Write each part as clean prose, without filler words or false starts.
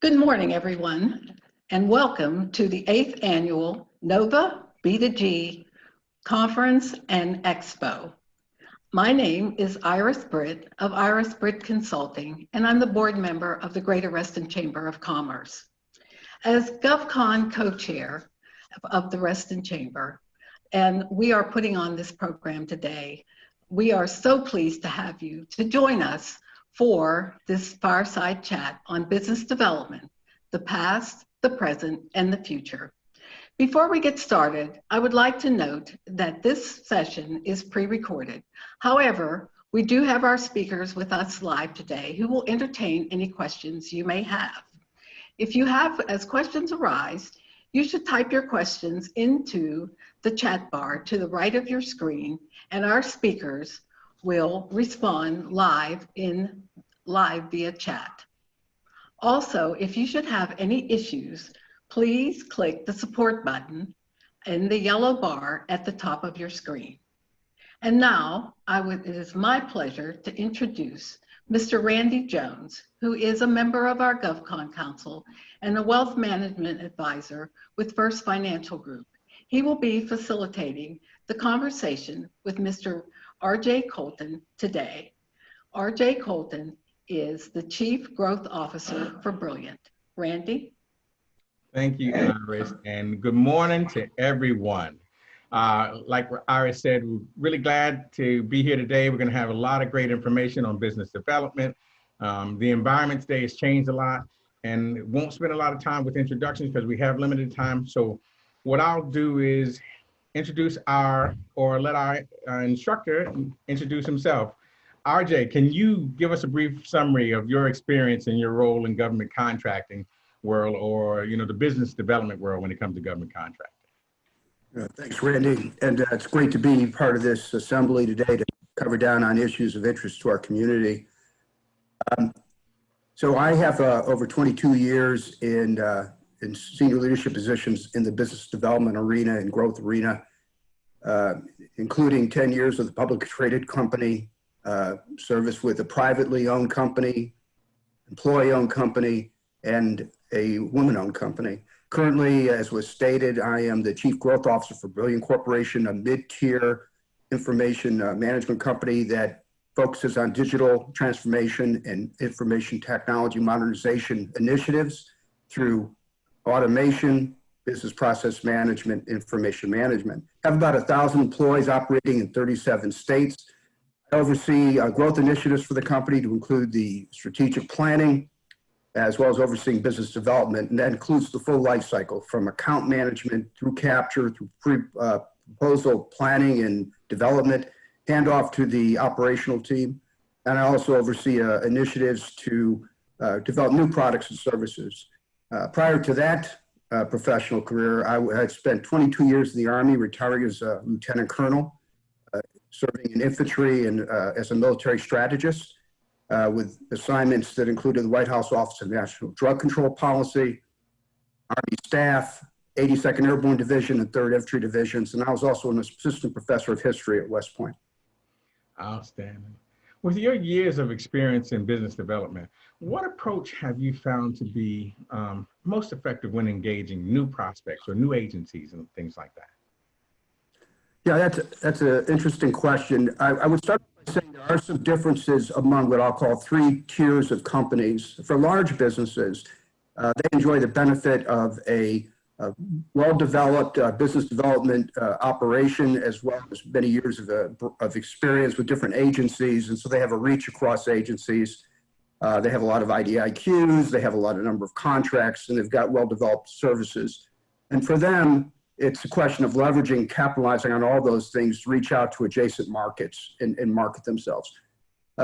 Good morning, everyone, and welcome to the 8th Annual NoVA B2G Conference and Expo. My name is Iris Britt of Iris Britt Consulting, and I'm the board member of the Greater Reston Chamber of Commerce. As GovCon co-chair of the Reston Chamber, and we are putting on this program today, we are so pleased to have you to join us for this fireside chat on business development, the past, the present, and the future. Before we get started, I would like to note that this session is pre-recorded. However, we do have our speakers with us live today who will entertain any questions you may have. If you have, as questions arise, you should type your questions into the chat bar to the right of your screen, and our speakers will respond live via chat. Also, if you should have any issues, please click the support button in the yellow bar at the top of your screen. And now, it is my pleasure to introduce Mr. Randy Jones, who is a member of our GovCon Council and a wealth management advisor with First Financial Group. He will be facilitating the conversation with Mr. R.J. Colton today. R.J. Colton is the Chief Growth Officer for Brilliant. Randy? Thank you, Iris, and good morning to everyone. Like Iris said, we're really glad to be here today. We're going to have a lot of great information on business development. The environment today has changed a lot, and won't spend a lot of time with introductions because we have limited time. So what I'll do is let our instructor introduce himself. RJ, can you give us a brief summary of your experience and your role in government contracting world, or the business development world when it comes to government contracting? Thanks, Randy. And it's great to be part of this assembly today to cover down on issues of interest to our community. So I have over 22 years in senior leadership positions in the business development arena and growth arena, including 10 years with a publicly traded company, service with a privately owned company, employee-owned company, and a woman-owned company. Currently, as was stated, I am the Chief Growth Officer for Brilliant Corporation, a mid-tier information management company that focuses on digital transformation and information technology modernization initiatives through automation, business process management, information management. I have about 1,000 employees operating in 37 states. I oversee growth initiatives for the company to include the strategic planning, as well as overseeing business development, and that includes the full life cycle from account management through capture, through proposal planning and development, handoff to the operational team. And I also oversee initiatives to develop new products and services. Prior to that professional career, I had spent 22 years in the Army, retiring as a lieutenant colonel, serving in infantry and as a military strategist, with assignments that included the White House Office of National Drug Control Policy, Army staff, 82nd Airborne Division and 3rd Infantry Divisions, and I was also an assistant professor of history at West Point. Outstanding. With your years of experience in business development, what approach have you found to be most effective when engaging new prospects or new agencies and things like that? Yeah, that's an interesting question. I would start by saying there are some differences among what I'll call 3 tiers of companies. For large businesses, they enjoy the benefit of a well-developed business development operation, as well as many years of experience with different agencies, and so they have a reach across agencies. They have a lot of IDIQs, they have a lot of number of contracts, and they've got well-developed services. And for them, it's a question of leveraging, capitalizing on all those things to reach out to adjacent markets and market themselves.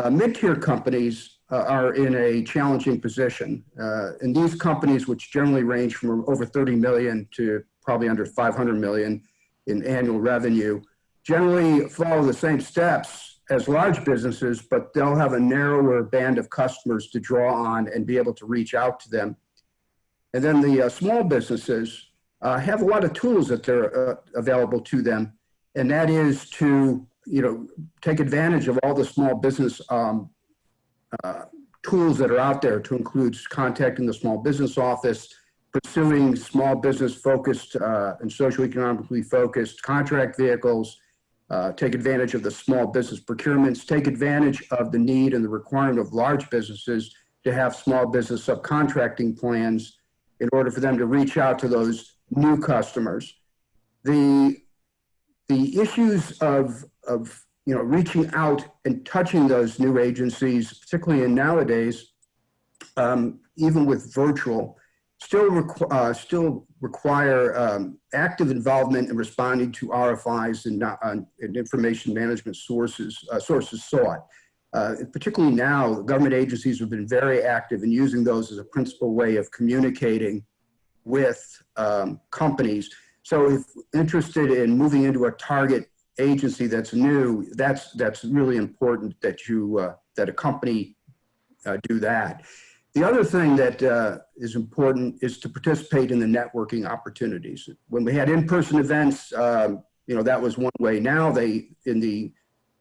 Mid-tier companies are in a challenging position. And these companies, which generally range from over 30 million to probably under 500 million in annual revenue, generally follow the same steps as large businesses, but they'll have a narrower band of customers to draw on and be able to reach out to them. And then the small businesses have a lot of tools that they're available to them, and that is to take advantage of all the small business tools that are out there to include contacting the small business office, pursuing small business focused and socioeconomically focused contract vehicles, take advantage of the small business procurements, take advantage of the need and the requirement of large businesses to have small business subcontracting plans in order for them to reach out to those new customers. The issues of reaching out and touching those new agencies, particularly in nowadays, even with virtual, still require active involvement in responding to RFIs and information management sources sought. Particularly now, government agencies have been very active in using those as a principal way of communicating with companies. So if interested in moving into a target agency that's new, that's really important that that a company do that. The other thing that is important is to participate in the networking opportunities. When we had in-person events, that was one way. Now in the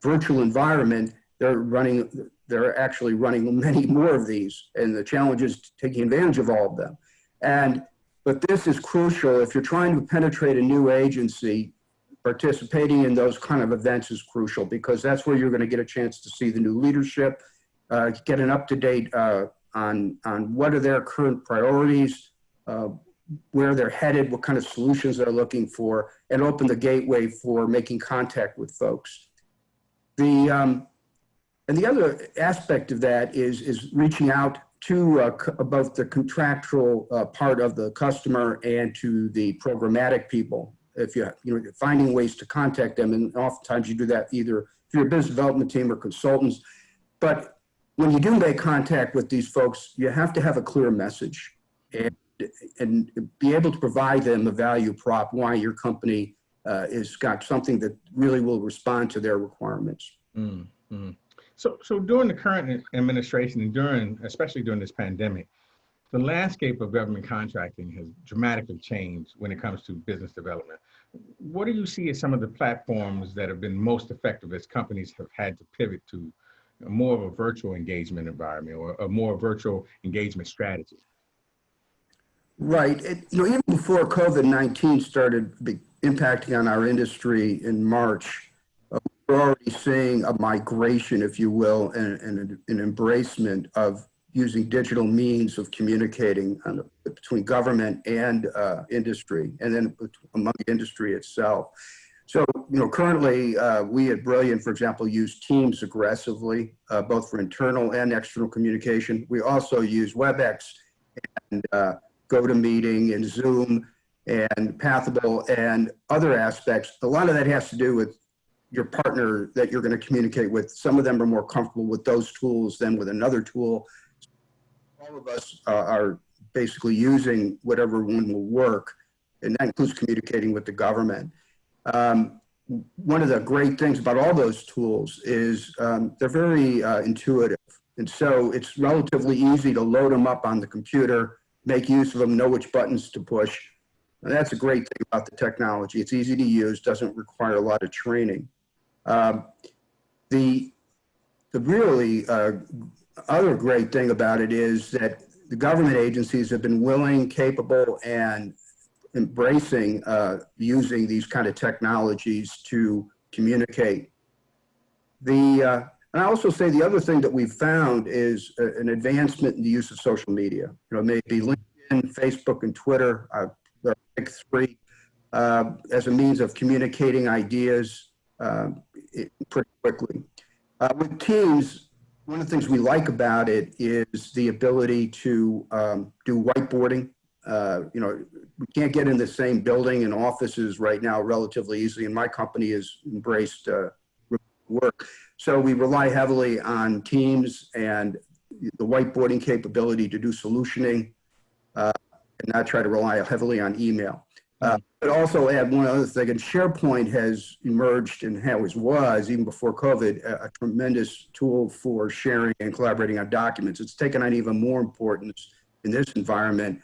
virtual environment, they're actually running many more of these, and the challenge is taking advantage of all of them. But this is crucial. If you're trying to penetrate a new agency, participating in those kind of events is crucial, because that's where you're going to get a chance to see the new leadership, get an up-to-date on what are their current priorities, where they're headed, what kind of solutions they're looking for, and open the gateway for making contact with folks. And the other aspect of that is reaching out to both the contractual part of the customer and to the programmatic people. If you're finding ways to contact them, and oftentimes you do that either through your business development team or consultants. But when you do make contact with these folks, you have to have a clear message and be able to provide them a value prop why your company has got something that really will respond to their requirements. Mm-hmm. So during the current administration and especially during this pandemic, the landscape of government contracting has dramatically changed when it comes to business development. What do you see as some of the platforms that have been most effective as companies have had to pivot to more of a virtual engagement environment or a more virtual engagement strategy? Right. Even before COVID-19 started impacting on our industry in March, we're already seeing a migration, if you will, and an embracement of using digital means of communicating between government and industry, and then among the industry itself. So, currently we at Brilliant, for example, use Teams aggressively, both for internal and external communication. We also use WebEx and GoToMeeting and Zoom and Pathable and other aspects. A lot of that has to do with your partner that you're going to communicate with. Some of them are more comfortable with those tools than with another tool. All of us are basically using whatever one will work, and that includes communicating with the government. One of the great things about all those tools is they're very intuitive. And so it's relatively easy to load them up on the computer, make use of them, know which buttons to push. And that's a great thing about the technology. It's easy to use, doesn't require a lot of training. The really other great thing about it is that the government agencies have been willing, capable, and embracing using these kind of technologies to communicate. And I also say the other thing that we've found is an advancement in the use of social media. Maybe LinkedIn, Facebook, and Twitter are the big three as a means of communicating ideas pretty quickly. With Teams, one of the things we like about it is the ability to do whiteboarding. We can't get in the same building and offices right now relatively easily, and my company has embraced work. So we rely heavily on Teams and the whiteboarding capability to do solutioning, and not try to rely heavily on email. But also add one other thing, and SharePoint has emerged and always was, even before COVID, a tremendous tool for sharing and collaborating on documents. It's taken on even more importance in this environment,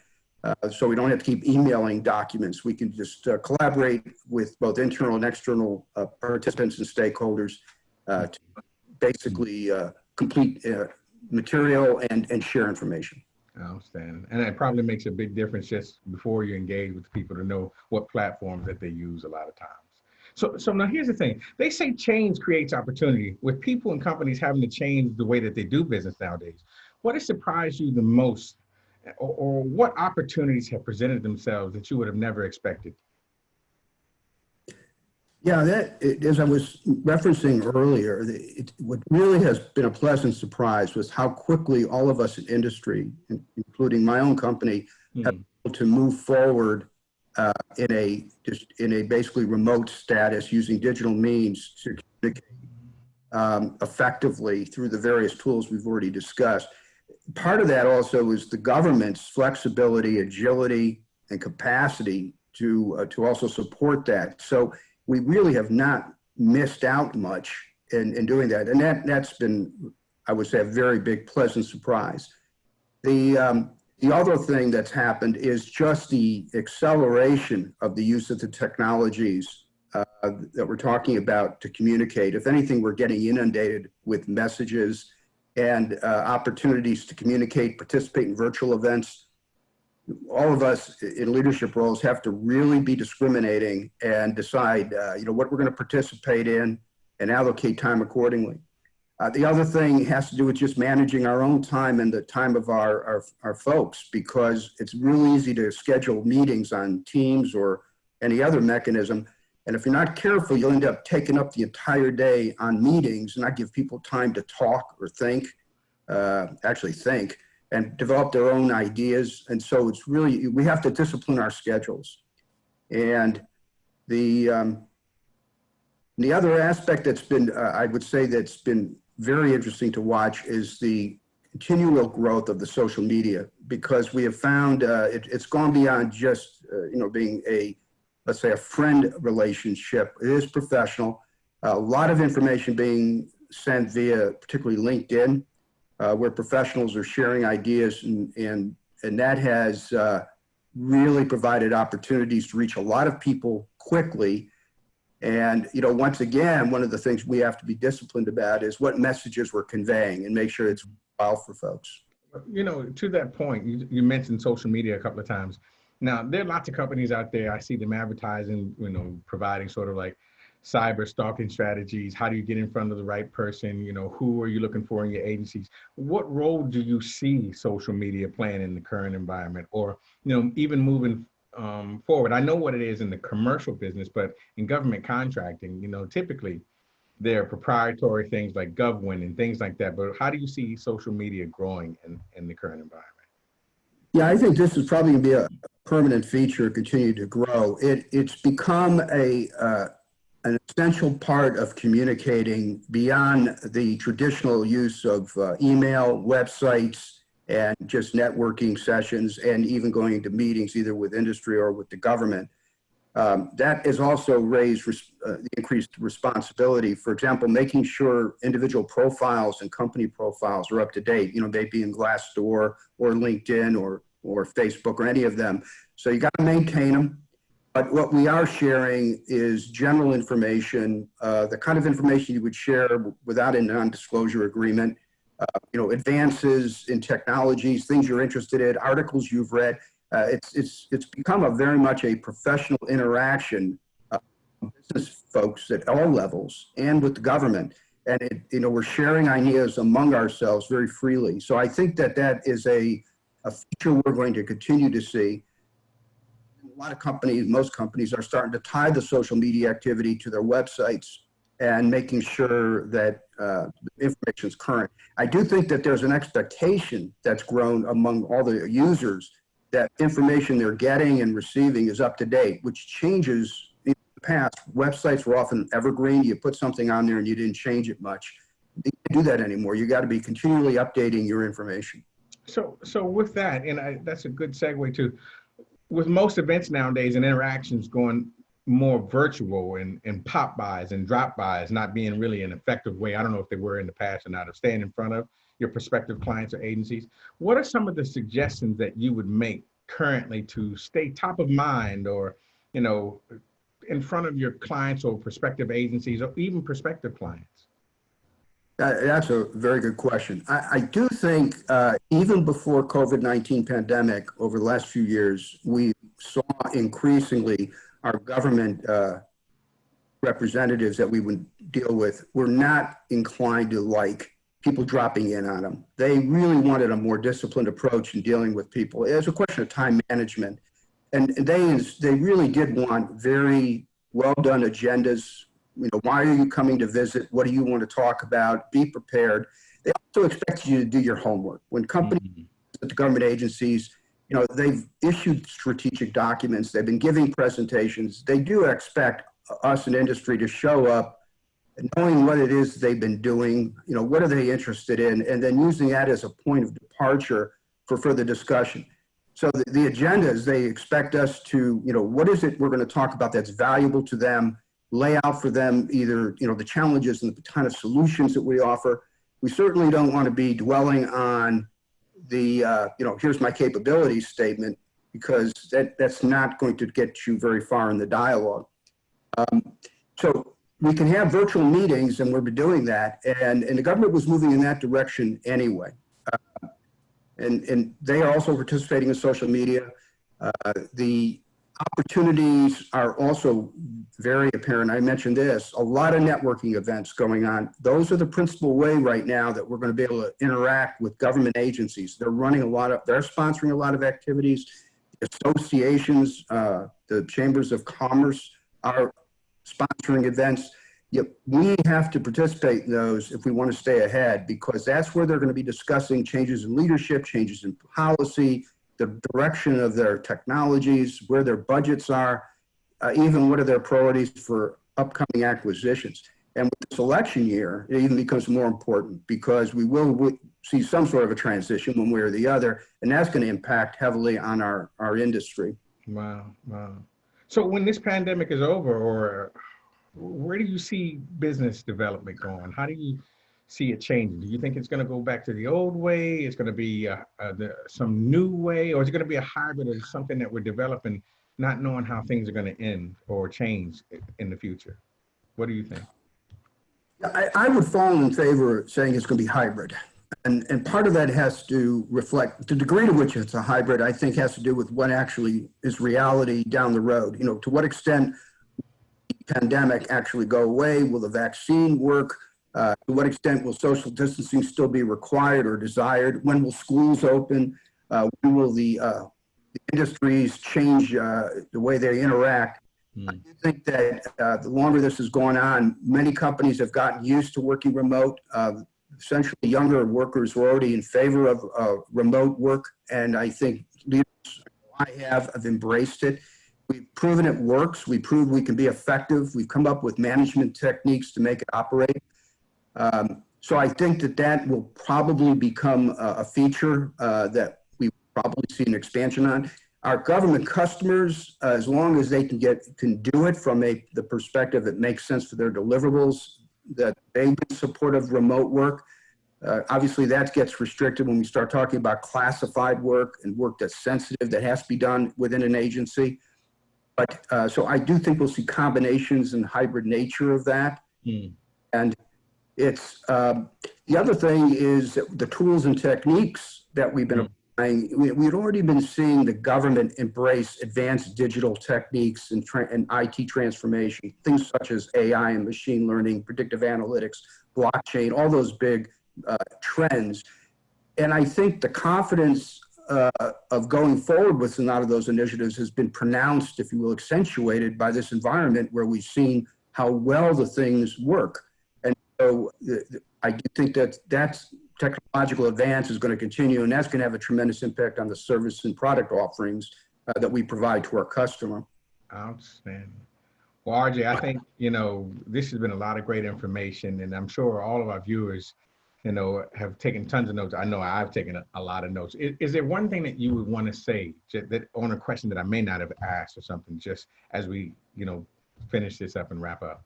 so we don't have to keep emailing documents. We can just collaborate with both internal and external participants and stakeholders to basically complete material and share information. I understand. And it probably makes a big difference just before you engage with people to know what platforms that they use a lot of times. So now here's the thing. They say change creates opportunity. With people and companies having to change the way that they do business nowadays, what has surprised you the most, or what opportunities have presented themselves that you would have never expected? Yeah, as I was referencing earlier, what really has been a pleasant surprise was how quickly all of us in industry, including my own company, have been able to move forward in a basically remote status using digital means to communicate effectively through the various tools we've already discussed. Part of that also is the government's flexibility, agility, and capacity to also support that. So we really have not missed out much in doing that. And that's been, I would say, a very big, pleasant surprise. The other thing that's happened is just the acceleration of the use of the technologies that we're talking about to communicate. If anything, we're getting inundated with messages and opportunities to communicate, participate in virtual events. All of us in leadership roles have to really be discriminating and decide, what we're going to participate in and allocate time accordingly. The other thing has to do with just managing our own time and the time of our folks, because it's really easy to schedule meetings on Teams or any other mechanism. And if you're not careful, you'll end up taking up the entire day on meetings and not give people time to talk or think, actually think, and develop their own ideas. And so it's really, we have to discipline our schedules. And the other aspect that's been, I would say that's been very interesting to watch is the continual growth of the social media, because we have found it's gone beyond just, being let's say a friend relationship. It is professional. A lot of information being sent via particularly LinkedIn, where professionals are sharing ideas, and that has really provided opportunities to reach a lot of people quickly. And, once again, one of the things we have to be disciplined about is what messages we're conveying and make sure it's well for folks. To that point, you mentioned social media a couple of times. Now, there are lots of companies out there. I see them advertising, providing sort of like cyber stalking strategies. How do you get in front of the right person? Who are you looking for in your agencies? What role do you see social media playing in the current environment, or, even moving forward? I know what it is in the commercial business, but in government contracting, typically there are proprietary things like GovWin and things like that. But how do you see social media growing in the current environment? Yeah, I think this is probably going to be a permanent feature, continue to grow. It's become an essential part of communicating beyond the traditional use of email, websites, and just networking sessions, and even going into meetings either with industry or with the government. That has also raised the increased responsibility. For example, making sure individual profiles and company profiles are up to date, maybe in Glassdoor or LinkedIn or Facebook or any of them. So you got to maintain them. But what we are sharing is general information, the kind of information you would share without a non-disclosure agreement, advances in technologies, things you're interested in, articles you've read. It's become very much a professional interaction with business folks at all levels and with the government. And we're sharing ideas among ourselves very freely. So I think that is a feature we're going to continue to see. A lot of companies, most companies, are starting to tie the social media activity to their websites and making sure that information is current. I do think that there's an expectation that's grown among all the users that information they're getting and receiving is up to date, which changes. In the past, websites were often evergreen. You put something on there and you didn't change it much. You can't do that anymore. You got to be continually updating your information. So with that, and that's a good segue to, with most events nowadays and interactions going more virtual and pop buys and drop buys not being really an effective way, I don't know if they were in the past or not, of staying in front of your prospective clients or agencies, what are some of the suggestions that you would make currently to stay top of mind, or, in front of your clients or prospective agencies or even prospective clients? That's a very good question. I do think even before COVID-19 pandemic, over the last few years, we saw increasingly our government representatives that we would deal with were not inclined to like people dropping in on them. They really wanted a more disciplined approach in dealing with people. It was a question of time management. And they really did want very well done agendas. You know, why are you coming to visit? What do you want to talk about? Be prepared. They also expect you to do your homework. When companies, the government agencies, you know, they've issued strategic documents, they've been giving presentations. They do expect us in industry to show up knowing what it is they've been doing, you know, what are they interested in, and then using that as a point of departure for further discussion. So the agendas, they expect us to, you know, what is it we're going to talk about that's valuable to them, lay out for them either, you know, the challenges and the kind of solutions that we offer. We certainly don't want to be dwelling on the, you know, here's my capabilities statement, because that's not going to get you very far in the dialogue. So we can have virtual meetings, and we've been doing that, and the government was moving in that direction anyway. And they are also participating in social media. The opportunities are also very apparent. I mentioned this, a lot of networking events going on. Those are the principal way right now that we're going to be able to interact with government agencies. They're sponsoring a lot of activities. Associations, the chambers of commerce are sponsoring events. Yet we have to participate in those if we want to stay ahead, because that's where they're going to be discussing changes in leadership, changes in policy, the direction of their technologies, where their budgets are, even what are their priorities for upcoming acquisitions. And with this election year, it even becomes more important, because we will see some sort of a transition one way or the other, and that's going to impact heavily on our industry. Wow, wow. So when this pandemic is over, or where do you see business development going? How do you see it changing? Do you think it's going to go back to the old way? It's going to be some new way, or is it going to be a hybrid of something that we're developing, not knowing how things are going to end or change in the future? What do you think? I would fall in favor of saying it's going to be hybrid. And part of that has to reflect the degree to which it's a hybrid, I think has to do with what actually is reality down the road. You know, to what extent the pandemic actually go away? Will the vaccine work? To what extent will social distancing still be required or desired? When will schools open? When will the industries change the way they interact? I do think that the longer this is going on, many companies have gotten used to working remote. Essentially, younger workers were already in favor of remote work, and I think leaders I have embraced it. We've proven it works. We proved we can be effective. We've come up with management techniques to make it operate. So I think that will probably become a feature that we probably see an expansion on. Our government customers, as long as they can do it from the perspective that makes sense for their deliverables, that they've been supportive of remote work. Obviously, that gets restricted when we start talking about classified work and work that's sensitive, that has to be done within an agency. But so I do think we'll see combinations and hybrid nature of that. And it's the other thing is that the tools and techniques that we've been applying. We'd already been seeing the government embrace advanced digital techniques and IT transformation, things such as AI and machine learning, predictive analytics, blockchain, all those big trends. And I think the confidence of going forward with a lot of those initiatives has been pronounced, if you will, accentuated by this environment where we've seen how well the things work. And so I do think that's technological advance is going to continue, and that's going to have a tremendous impact on the service and product offerings that we provide to our customer. Outstanding. Well, RJ, I think, you know, this has been a lot of great information, and I'm sure all of our viewers, you know, have taken tons of notes. I know I've taken a lot of notes. Is there one thing that you would want to say that on a question that I may not have asked or something, just as we, you know, finish this up and wrap up?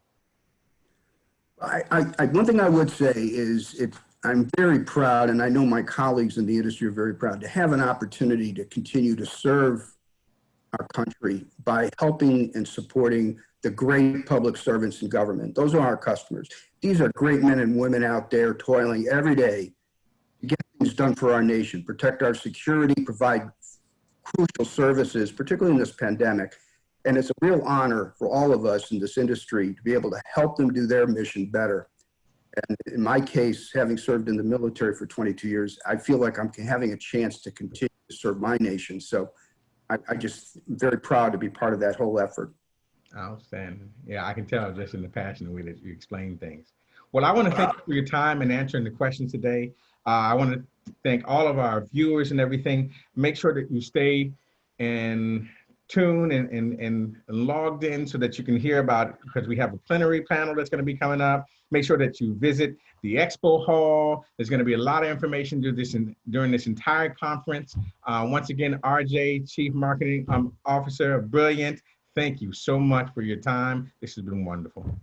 One thing I would say is I'm very proud, and I know my colleagues in the industry are very proud, to have an opportunity to continue to serve our country by helping and supporting the great public servants in government. Those are our customers. These are great men and women out there toiling every day to get things done for our nation, protect our security, provide crucial services, particularly in this pandemic. And it's a real honor for all of us in this industry to be able to help them do their mission better. And in my case, having served in the military for 22 years, I feel like I'm having a chance to continue to serve my nation. So I just very proud to be part of that whole effort. Outstanding. Yeah, I can tell just in the passionate way that you explain things. Well, I want to thank you for your time and answering the questions today. I want to thank all of our viewers and everything. Make sure that you stay and tune and logged in so that you can hear about, because we have a plenary panel that's going to be coming up. Make sure that you visit the expo hall. There's going to be a lot of information during this entire conference. Once again, RJ, Chief Marketing Officer, brilliant. Thank you so much for your time. This has been wonderful.